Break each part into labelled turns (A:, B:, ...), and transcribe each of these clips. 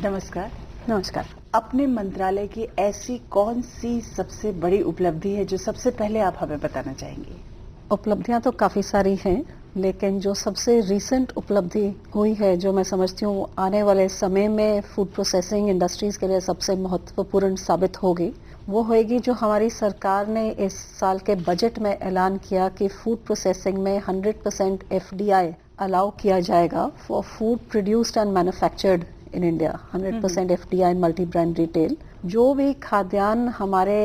A: नमस्कार।
B: नमस्कार।
A: अपने मंत्रालय की ऐसी कौन सी सबसे बड़ी उपलब्धि है जो सबसे पहले आप हमें बताना चाहेंगी?
B: उपलब्धियां तो काफ़ी सारी हैं, लेकिन जो सबसे रीसेंट उपलब्धि हुई है, जो मैं समझती हूँ आने वाले समय में फूड प्रोसेसिंग इंडस्ट्रीज़ के लिए सबसे महत्वपूर्ण साबित होगी, वो होएगी जो हमारी सरकार ने इस साल के बजट में ऐलान किया कि फूड प्रोसेसिंग में 100% एफडीआई अलाउ किया जाएगा for food produced and manufactured in India. 100% FDI in multi brand retail. जो भी खाद्यान्न हमारे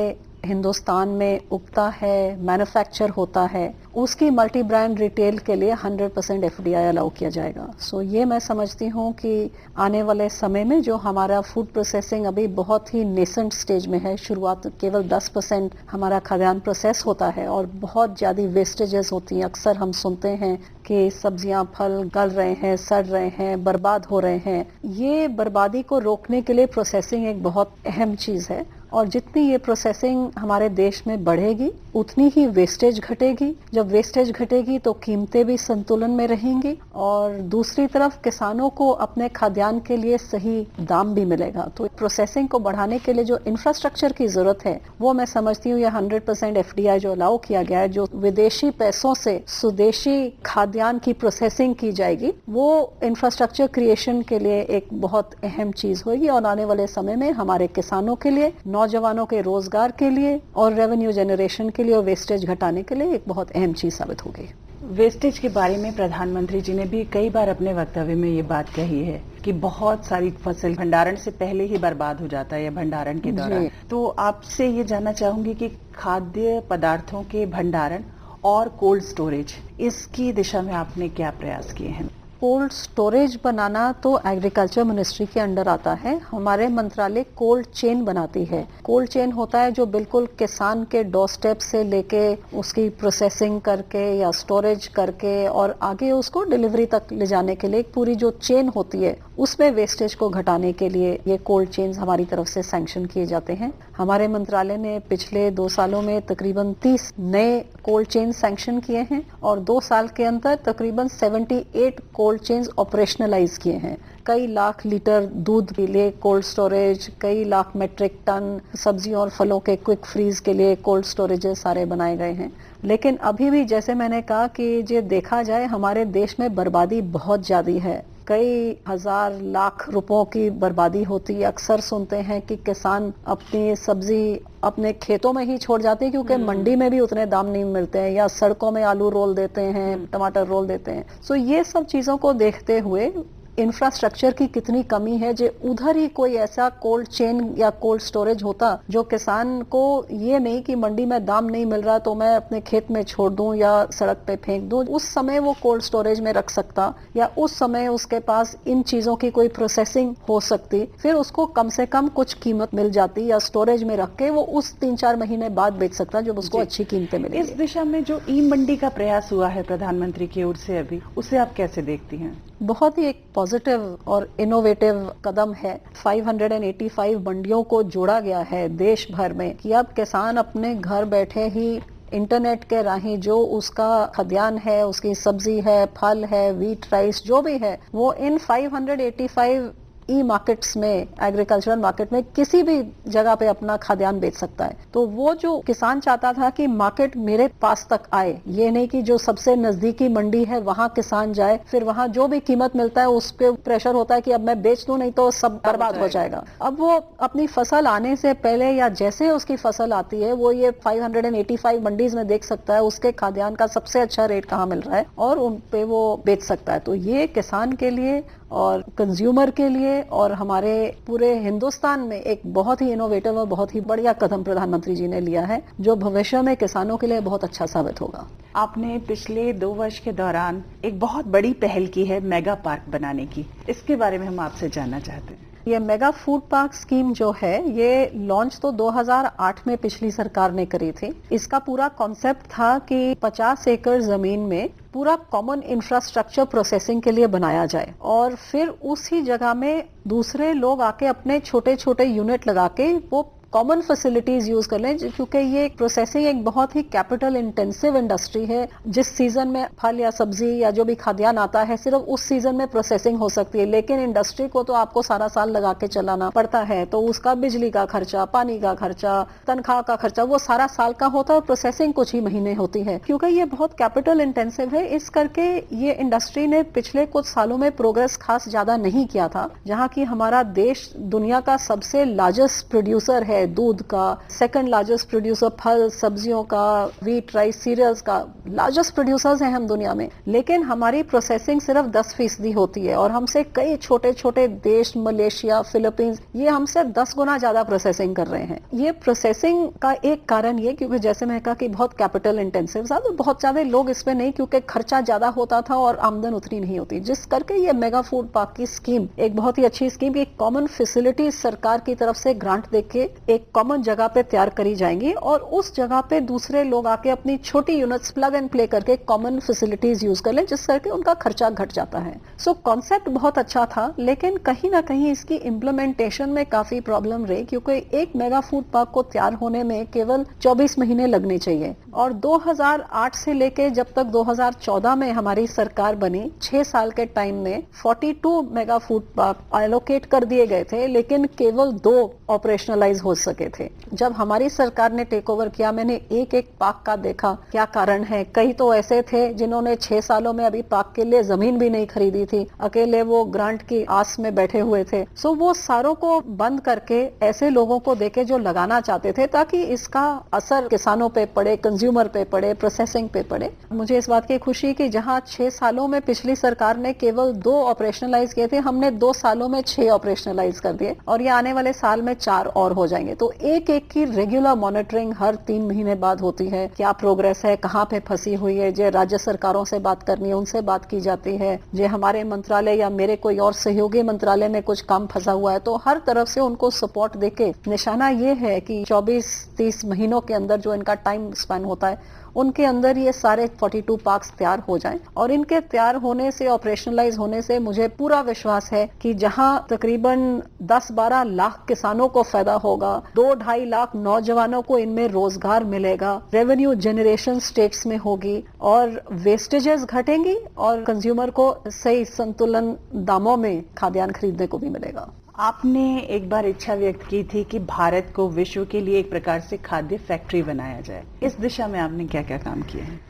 B: हिंदुस्तान में उगता है, मैन्युफैक्चर होता है, उसकी मल्टी ब्रांड रिटेल के लिए 100% एफडीआई अलाउ किया जाएगा। सो ये मैं समझती हूँ कि आने वाले समय में जो हमारा फूड प्रोसेसिंग अभी बहुत ही नेसेंट स्टेज में है, शुरुआत केवल 10% हमारा खाद्यान्न प्रोसेस होता है और बहुत ज़्यादा वेस्टेजेस होती हैं। अक्सर हम सुनते हैं कि सब्जियां फल गल रहे हैं, सड़ रहे हैं, बर्बाद हो रहे हैं। ये बर्बादी को रोकने के लिए प्रोसेसिंग एक बहुत अहम चीज़ है और जितनी ये प्रोसेसिंग हमारे देश में बढ़ेगी उतनी ही वेस्टेज घटेगी। जब वेस्टेज घटेगी तो कीमतें भी संतुलन में रहेंगी और दूसरी तरफ किसानों को अपने खाद्यान्न के लिए सही दाम भी मिलेगा। तो प्रोसेसिंग को बढ़ाने के लिए जो इंफ्रास्ट्रक्चर की जरूरत है वो मैं समझती हूँ ये 100% एफडीआई जो अलाउ किया गया है, जो विदेशी पैसों से स्वदेशी खाद्यान्न की प्रोसेसिंग की जाएगी, वो इंफ्रास्ट्रक्चर क्रिएशन के लिए एक बहुत अहम चीज होगी और आने वाले समय में हमारे किसानों के लिए, नौजवानों के रोजगार के लिए और रेवेन्यू जनरेशन के लिए और वेस्टेज घटाने के लिए एक बहुत अहम चीज साबित होगी।
A: वेस्टेज के बारे में प्रधानमंत्री जी ने भी कई बार अपने वक्तव्य में ये बात कही है कि बहुत सारी फसल भंडारण से पहले ही बर्बाद हो जाता है या भंडारण के दौरान। तो आपसे ये जानना चाहूंगी कि खाद्य पदार्थों के भंडारण और कोल्ड स्टोरेज, इसकी दिशा में आपने क्या प्रयास किए हैं?
B: कोल्ड स्टोरेज बनाना तो एग्रीकल्चर मिनिस्ट्री के अंडर आता है। हमारे मंत्रालय कोल्ड चेन बनाती है। कोल्ड चेन होता है जो बिल्कुल किसान के डोर स्टेप से लेके उसकी प्रोसेसिंग करके या स्टोरेज करके और आगे उसको डिलीवरी तक ले जाने के लिए एक पूरी जो चेन होती है, उसमें वेस्टेज को घटाने के लिए ये कोल्ड चेन्स हमारी तरफ से सैंक्शन किए जाते हैं। हमारे मंत्रालय ने पिछले 2 सालों में तकरीबन 30 नए कोल्ड चेन सैंक्शन किए हैं और 2 साल के अंदर तकरीबन 78 कोल्ड चेन्स ऑपरेशनलाइज किए हैं। कई लाख लीटर दूध के लिए कोल्ड स्टोरेज, कई लाख मेट्रिक टन सब्जियों और फलों के क्विक फ्रीज के लिए कोल्ड स्टोरेजेस सारे बनाए गए हैं। लेकिन अभी भी जैसे मैंने कहा कि ये देखा जाए हमारे देश में बर्बादी बहुत ज्यादा है। कई हजार लाख रुपयों की बर्बादी होती है। अक्सर सुनते हैं कि किसान अपनी सब्जी अपने खेतों में ही छोड़ जाते हैं क्योंकि मंडी में भी उतने दाम नहीं मिलते हैं, या सड़कों में आलू रोल देते हैं, टमाटर रोल देते हैं। सो ये सब चीजों को देखते हुए इंफ्रास्ट्रक्चर की कितनी कमी है, जो उधर ही कोई ऐसा कोल्ड चेन या कोल्ड स्टोरेज होता जो किसान को ये नहीं कि मंडी में दाम नहीं मिल रहा तो मैं अपने खेत में छोड़ दूं या सड़क पे फेंक दूं, उस समय वो कोल्ड स्टोरेज में रख सकता या उस समय उसके पास इन चीजों की कोई प्रोसेसिंग हो सकती, फिर उसको कम से कम कुछ कीमत मिल जाती या स्टोरेज में रख के वो उस 3-4 महीने बाद बेच सकता जब उसको अच्छी कीमतें मिलेंगी।
A: इस दिशा में जो ई मंडी का प्रयास हुआ है प्रधानमंत्री की ओर से अभी, उसे आप कैसे देखती हैं?
B: बहुत ही एक पॉजिटिव और इनोवेटिव कदम है। 585 मंडियों को जोड़ा गया है देश भर में कि अब किसान अपने घर बैठे ही इंटरनेट के राही जो उसका खाद्यान्न है, उसकी सब्जी है, फल है, व्हीट राइस जो भी है, वो इन 585 ई मार्केट्स में, एग्रीकल्चरल मार्केट में किसी भी जगह पे अपना खाद्यान्न बेच सकता है। तो वो जो किसान चाहता था कि मार्केट मेरे पास तक आए, ये नहीं कि जो सबसे नजदीकी मंडी है वहां किसान जाए, फिर वहां जो भी कीमत मिलता है उस पे प्रेशर होता है कि अब मैं बेच दूं नहीं तो सब बर्बाद हो जाएगा। अब वो अपनी फसल आने से पहले या जैसे उसकी फसल आती है वो ये 585 मंडीज में देख सकता है उसके खाद्यान्न का सबसे अच्छा रेट कहाँ मिल रहा है और उन पे वो बेच सकता है। तो ये किसान के लिए और कंज्यूमर के लिए और हमारे पूरे हिंदुस्तान में एक बहुत ही इनोवेटिव और बहुत ही बढ़िया कदम प्रधानमंत्री जी ने लिया है जो भविष्य में किसानों के लिए बहुत अच्छा साबित होगा।
A: आपने पिछले 2 वर्ष के दौरान एक बहुत बड़ी पहल की है मेगा पार्क बनाने की, इसके बारे में हम आपसे जानना चाहते हैं।
B: ये मेगा फूड पार्क स्कीम जो है ये लॉन्च तो 2008 में पिछली सरकार ने करी थी। इसका पूरा कॉन्सेप्ट था कि 50 एकड़ जमीन में पूरा कॉमन इंफ्रास्ट्रक्चर प्रोसेसिंग के लिए बनाया जाए और फिर उसी जगह में दूसरे लोग आके अपने छोटे छोटे यूनिट लगा के वो कॉमन फैसिलिटीज यूज कर लें, क्योंकि ये प्रोसेसिंग एक बहुत ही कैपिटल इंटेंसिव इंडस्ट्री है। जिस सीजन में फल या सब्जी या जो भी खाद्यान्न आता है सिर्फ उस सीजन में प्रोसेसिंग हो सकती है, लेकिन इंडस्ट्री को तो आपको सारा साल लगा के चलाना पड़ता है। तो उसका बिजली का खर्चा, पानी का खर्चा, तनख्वाह का खर्चा, वो सारा साल का होता है और प्रोसेसिंग कुछ ही महीने होती है। क्योंकि ये बहुत कैपिटल इंटेंसिव है, इस करके ये इंडस्ट्री ने पिछले कुछ सालों में प्रोग्रेस खास ज्यादा नहीं किया था। जहाँ की हमारा देश दुनिया का सबसे लार्जेस्ट प्रोड्यूसर है दूध का, सेकंड लार्जेस्ट प्रोड्यूसर फल सब्जियों का, व्हीट राइस सीरियल्स का, लार्जेस्ट प्रोड्यूसर्स हैं हम दुनिया में, लेकिन हमारी प्रोसेसिंग सिर्फ 10% होती है। और हमसे कई छोटे छोटे देश, मलेशिया, फिलीपींस, ये हमसे 10 गुना ज्यादा प्रोसेसिंग कर रहे हैं। ये प्रोसेसिंग का एक कारण ये, क्योंकि जैसे मैं कहा कि बहुत कैपिटल इंटेंसिव था, तो बहुत ज्यादा लोग इसमें नहीं, क्योंकि खर्चा ज्यादा होता था और आमदन उतनी नहीं होती, जिस करके ये मेगा फूड पार्क की स्कीम एक बहुत ही अच्छी स्कीम, एक कॉमन फैसिलिटी सरकार की तरफ से ग्रांट देके एक कॉमन जगह पे तैयार करी जाएंगी और उस जगह पे दूसरे लोग आके अपनी छोटी यूनिट्स प्लग एंड प्ले करके कॉमन फैसिलिटीज यूज कर लें, जिस करके उनका खर्चा घट जाता है। सो कॉन्सेप्ट बहुत अच्छा था, लेकिन कहीं ना कहीं इसकी इम्प्लीमेंटेशन में काफी प्रॉब्लम रही, क्योंकि एक मेगा फूड पार्क को तैयार होने में केवल 24 महीने लगने चाहिए और 2008 से लेके जब तक 2014 में हमारी सरकार बनी, 6 साल के टाइम में 42 मेगा फूड पार्क एलोकेट कर दिए गए थे, लेकिन केवल 2 ऑपरेशनलाइज हो सके थे। जब हमारी सरकार ने टेक ओवर किया, मैंने एक एक पार्क का देखा क्या कारण है। कई तो ऐसे थे जिन्होंने 6 सालों में अभी पार्क के लिए जमीन भी नहीं खरीदी थी, अकेले वो ग्रांट की आस में बैठे हुए थे। सो वो सारों को बंद करके ऐसे लोगों को देके जो लगाना चाहते थे, ताकि इसका असर किसानों पे पड़े, कंज्यूमर पे पड़े, प्रोसेसिंग पे पड़े। मुझे इस बात की खुशी कि जहां 6 सालों में पिछली सरकार ने केवल 2 ऑपरेशनलाइज किए थे, हमने 2 सालों में 6 ऑपरेशनलाइज कर दिए और ये आने वाले साल में 4 और हो जाएंगे। तो एक एक की रेगुलर मॉनिटरिंग हर 3 महीने बाद होती है, क्या प्रोग्रेस है, कहाँ पे फंसी हुई है। जो राज्य सरकारों से बात करनी है उनसे बात की जाती है, जो हमारे मंत्रालय या मेरे कोई और सहयोगी मंत्रालय में कुछ काम फंसा हुआ है तो हर तरफ से उनको सपोर्ट देके निशाना ये है कि 24-30 महीनों के अंदर जो इनका टाइम स्पेन होता है उनके अंदर ये सारे 42 पार्क्स तैयार हो जाएं। और इनके तैयार होने से, ऑपरेशनलाइज होने से मुझे पूरा विश्वास है कि जहां तकरीबन 10-12 लाख किसानों को फायदा होगा, 2-2.5 लाख नौजवानों को इनमें रोजगार मिलेगा, रेवेन्यू जनरेशन स्टेट्स में होगी और वेस्टेजेस घटेंगी और कंज्यूमर को सही संतुलन दामों में खाद्यान्न खरीदने को भी मिलेगा।
A: आपने एक बार इच्छा व्यक्त की थी कि भारत को विश्व के लिए एक प्रकार से खाद्य फैक्ट्री बनाया जाए। इस दिशा में आपने क्या क्या काम किए हैं?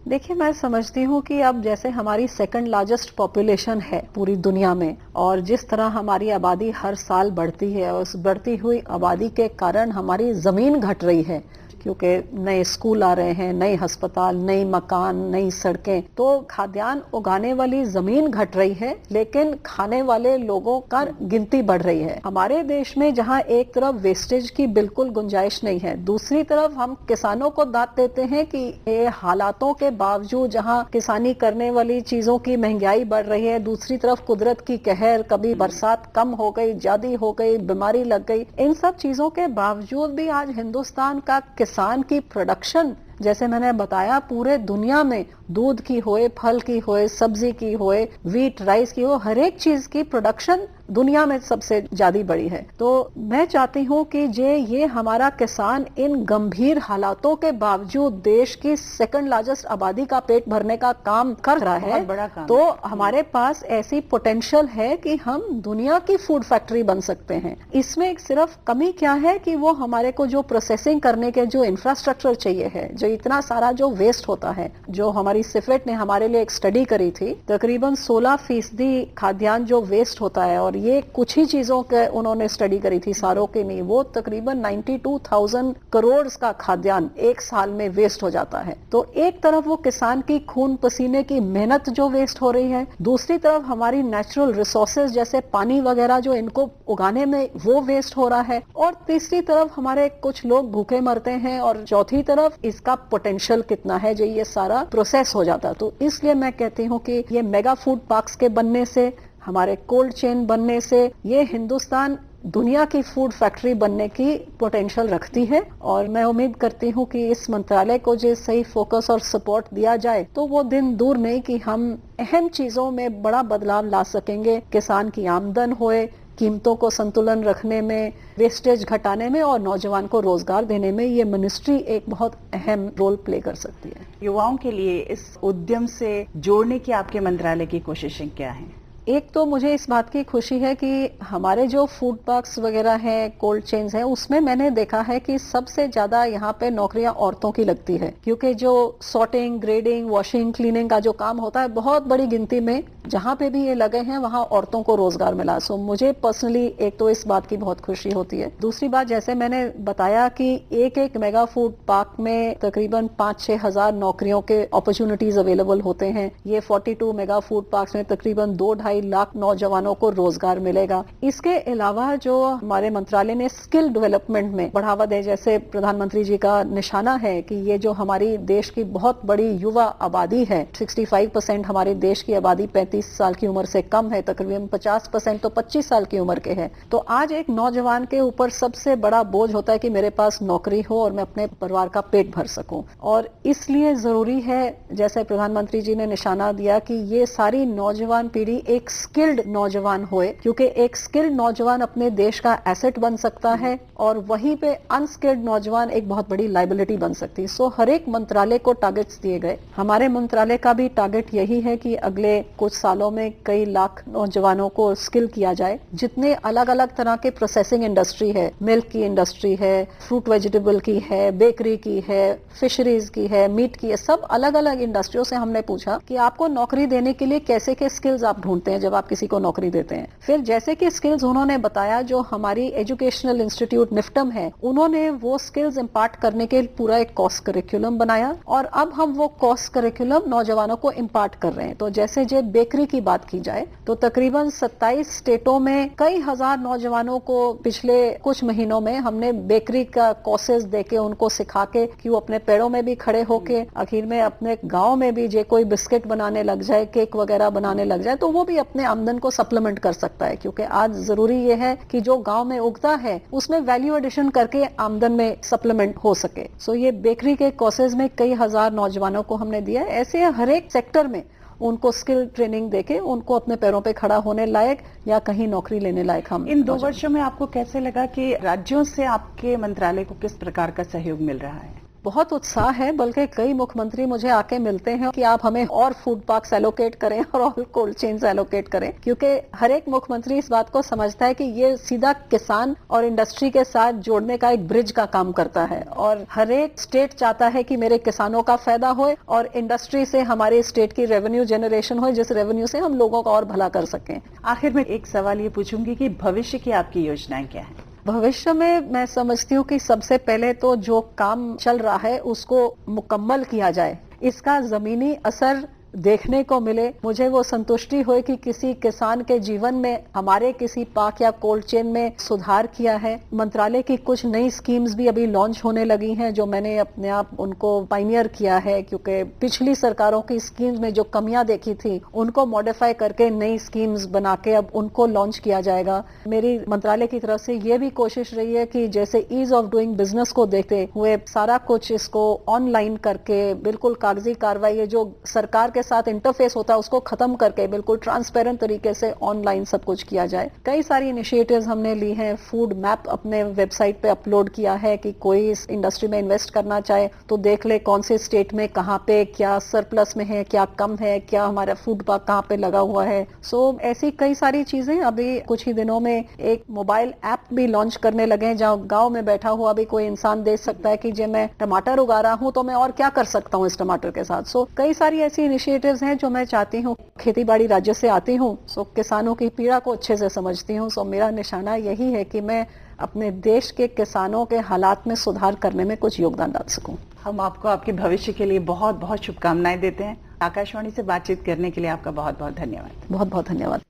B: देखिए, मैं समझती हूँ कि अब जैसे हमारी सेकंड लार्जेस्ट पॉपुलेशन है पूरी दुनिया में और जिस तरह हमारी आबादी हर साल बढ़ती है, उस बढ़ती हुई आबादी के कारण हमारी जमीन घट रही है, क्योंकि नए स्कूल आ रहे हैं, नए अस्पताल, नई मकान, नई सड़कें, तो खाद्यान्न उगाने वाली जमीन घट रही है, लेकिन खाने वाले लोगों का गिनती बढ़ रही है। हमारे देश में जहां एक तरफ वेस्टेज की बिल्कुल गुंजाइश नहीं है, दूसरी तरफ हम किसानों को दाद देते हैं कि ये हालातों के बावजूद जहां किसानी करने वाली चीजों की महंगाई बढ़ रही है, दूसरी तरफ कुदरत की कहर, कभी बरसात कम हो गई, ज्यादा हो गई, बीमारी लग गई, इन सब चीजों के बावजूद भी आज हिंदुस्तान का किसान की प्रोडक्शन, जैसे मैंने बताया, पूरे दुनिया में दूध की होए, फल की होए, सब्जी की होए, व्हीट राइस की हो, हर एक चीज की प्रोडक्शन दुनिया में सबसे ज्यादा बड़ी है। तो मैं चाहती हूँ कि ये हमारा किसान इन गंभीर हालातों के बावजूद देश की सेकंड लार्जेस्ट आबादी का पेट भरने का काम कर रहा है,
A: बड़ा काम।
B: तो हमारे पास ऐसी पोटेंशियल है कि हम दुनिया की फूड फैक्ट्री बन सकते हैं। इसमें सिर्फ कमी क्या है कि वो हमारे को जो प्रोसेसिंग करने के जो इंफ्रास्ट्रक्चर चाहिए है, जो इतना सारा जो वेस्ट होता है, जो हमारी सिफेट ने हमारे लिए एक स्टडी करी थी, तकरीबन 16% खाद्यान्न जो वेस्ट होता है, और ये कुछ ही चीजों के उन्होंने स्टडी करी थी, सारों के नहीं, वो तकरीबन 92,000 करोड़ का खाद्यान्न एक साल में वेस्ट हो जाता है। तो एक तरफ वो किसान की खून पसीने की मेहनत जो वेस्ट हो रही है, दूसरी तरफ हमारी नेचुरल रिसोर्सेज जैसे पानी वगैरह जो इनको उगाने में वो वेस्ट हो रहा है, और तीसरी तरफ हमारे कुछ लोग भूखे मरते हैं, और चौथी तरफ इसका पोटेंशियल कितना है जो ये सारा प्रोसेस हो जाता है। तो इसलिए मैं कहती हूँ कि ये मेगा फूड पार्क्स के बनने से, हमारे कोल्ड चेन बनने से, ये हिंदुस्तान दुनिया की फूड फैक्ट्री बनने की पोटेंशियल रखती है। और मैं उम्मीद करती हूँ कि इस मंत्रालय को जो सही फोकस और सपोर्ट दिया जाए तो वो दिन दूर नहीं कि हम अहम चीजों में बड़ा बदलाव ला सकेंगे। किसान की आमदन होए, कीमतों को संतुलन रखने में, वेस्टेज घटाने में और नौजवान को रोजगार देने में ये मिनिस्ट्री एक बहुत अहम रोल प्ले कर सकती है।
A: युवाओं के लिए इस उद्यम से जोड़ने की आपके मंत्रालय की कोशिशें क्या हैं?
B: एक तो मुझे इस बात की खुशी है कि हमारे जो फूड पार्क्स वगैरह हैं, कोल्ड चेन्स हैं, उसमें मैंने देखा है कि सबसे ज्यादा यहाँ पे नौकरियां औरतों की लगती है, क्योंकि जो सॉर्टिंग, ग्रेडिंग, वॉशिंग, क्लीनिंग का जो काम होता है, बहुत बड़ी गिनती में जहां पे भी ये लगे हैं वहां औरतों को रोजगार मिला। सो मुझे पर्सनली एक तो इस बात की बहुत खुशी होती है। दूसरी बात, जैसे मैंने बताया कि एक एक मेगा फूड पार्क में तकरीबन 5-6 हजार नौकरियों के अपॉर्चुनिटीज अवेलेबल होते हैं। ये 42 मेगा फूड पार्क में तकरीबन 2-2.5 लाख नौजवानों को रोजगार मिलेगा। इसके अलावा जो हमारे मंत्रालय ने स्किल डेवलपमेंट में बढ़ावा दे, जैसे प्रधानमंत्री जी का निशाना है कि ये जो हमारी देश की बहुत बड़ी युवा आबादी है, 65% हमारे देश की आबादी 35 साल की उम्र से कम है, तकरीबन 50% तो 25 साल की उम्र के हैं। तो आज एक नौजवान के ऊपर सबसे बड़ा बोझ होता है कि मेरे पास नौकरी हो और मैं अपने परिवार का पेट भर सकूं। और इसलिए जरूरी है, जैसे प्रधानमंत्री जी ने निशाना दिया, कि ये सारी नौजवान पीढ़ी एक स्किल्ड नौजवान होए, क्योंकि एक स्किल्ड नौजवान अपने देश का एसेट बन सकता है और वहीं पे अनस्किल्ड नौजवान एक बहुत बड़ी लायबिलिटी बन सकती है। सो हर एक मंत्रालय को टारगेट्स दिए गए। हमारे मंत्रालय का भी टारगेट यही है कि अगले कुछ सालों में कई लाख नौजवानों को स्किल किया जाए। जितने अलग अलग तरह के प्रोसेसिंग इंडस्ट्री है, मिल्क की इंडस्ट्री है, फ्रूट वेजिटेबल की है, बेकरी की है, फिशरीज की है, मीट की है, सब अलग अलग इंडस्ट्रियों से हमने पूछा कि आपको नौकरी देने के लिए कैसे के स्किल्स आप ढूंढते हैं जब आप किसी को नौकरी देते हैं। फिर जैसे कि स्किल्स उन्होंने बताया, जो हमारी एजुकेशनल इंस्टीट्यूट निफ्टम है, उन्होंने वो स्किल्स इम्पार्ट करने के पूरा एक कोर्स करिकुलम बनाया और अब हम वो कोर्स करिकुलम नौजवानों को इम्पार्ट कर रहे हैं। तो जैसे जो बेकरी की बात की जाए तो तकरीबन 27 स्टेटों में कई हजार नौजवानों को पिछले कुछ महीनों में हमने बेकरी का कोर्सेज देके उनको सिखा के कि वो अपने पैरों में भी खड़े होके आखिर में अपने गांव में भी जे कोई बिस्किट बनाने लग जाए, केक वगैरह बनाने लग जाए, तो वो भी अपने आमदन को सप्लीमेंट कर सकता है। क्योंकि आज जरूरी ये है कि जो गांव में उगता है उसमें वैल्यू एडिशन करके आमदन में सप्लीमेंट हो सके। सो ये बेकरी के कोर्सेज में कई हजार नौजवानों को हमने दिया। ऐसे हर एक सेक्टर में उनको स्किल ट्रेनिंग देके उनको अपने पैरों पे खड़ा होने लायक या कहीं नौकरी लेने लायक हम।
A: इन 2 वर्षों में आपको कैसे लगा कि राज्यों से आपके मंत्रालय को किस प्रकार का सहयोग मिल रहा है?
B: बहुत उत्साह है, बल्कि कई मुख्यमंत्री मुझे आके मिलते हैं कि आप हमें और फूड पार्क्स एलोकेट करें और कोल्ड चेन्स एलोकेट करें, क्योंकि हर एक मुख्यमंत्री इस बात को समझता है कि ये सीधा किसान और इंडस्ट्री के साथ जोड़ने का एक ब्रिज का काम करता है। और हर एक स्टेट चाहता है कि मेरे किसानों का फायदा हो और इंडस्ट्री से हमारे स्टेट की रेवेन्यू जनरेशन हो, जिस रेवेन्यू से हम लोगों का और भला कर सकें।
A: आखिर में एक सवाल ये पूछूंगी कि भविष्य की आपकी योजनाएं क्या है?
B: भविष्य में मैं समझती हूँ कि सबसे पहले तो जो काम चल रहा है उसको मुकम्मल किया जाए, इसका जमीनी असर देखने को मिले, मुझे वो संतुष्टि हो कि किसी किसान के जीवन में हमारे किसी पार्क या कोल्ड चेन में सुधार किया है। मंत्रालय की कुछ नई स्कीम्स भी अभी लॉन्च होने लगी हैं जो मैंने अपने आप उनको पाइनियर किया है, क्योंकि पिछली सरकारों की स्कीम्स में जो कमियां देखी थी उनको मॉडिफाई करके नई स्कीम्स बना के अब उनको लॉन्च किया जाएगा। मेरी मंत्रालय की तरफ से ये भी कोशिश रही है कि जैसे ईज ऑफ डूइंग बिजनेस को देखते हुए सारा कुछ इसको ऑनलाइन करके बिल्कुल कागजी कार्रवाई जो सरकार के साथ इंटरफेस होता है उसको खत्म करके बिल्कुल ट्रांसपेरेंट तरीके से ऑनलाइन सब कुछ किया जाए। कई सारी इनिशिएटिव्स हमने ली हैं। फूड मैप अपने वेबसाइट पे अपलोड किया है कि कोई इस इंडस्ट्री में इन्वेस्ट करना चाहे तो देख ले कौन से स्टेट में कहाँ पे क्या सरप्लस में है, क्या कम है, क्या हमारा फूड पार्क कहाँ पे लगा हुआ है। सो ऐसी कई सारी चीजें अभी कुछ ही दिनों में एक मोबाइल ऐप भी लॉन्च करने लगे हैं जहाँ गाँव में बैठा हुआ भी कोई इंसान देख सकता है कि जब मैं टमाटर उगा रहा हूँ तो मैं और क्या कर सकता हूँ इस टमाटर के साथ। सो कई सारी ऐसी इनिशिएटिव्स हैं जो मैं चाहती हूँ। खेती बाड़ी राज्य से आती हूँ, सो किसानों की पीड़ा को अच्छे से समझती हूँ। सो मेरा निशाना यही है कि मैं अपने देश के किसानों के हालात में सुधार करने में कुछ योगदान डाल सकूं।
A: हम आपको आपके भविष्य के लिए बहुत बहुत शुभकामनाएं देते हैं। आकाशवाणी से बातचीत करने के लिए आपका बहुत बहुत धन्यवाद।
B: बहुत बहुत धन्यवाद।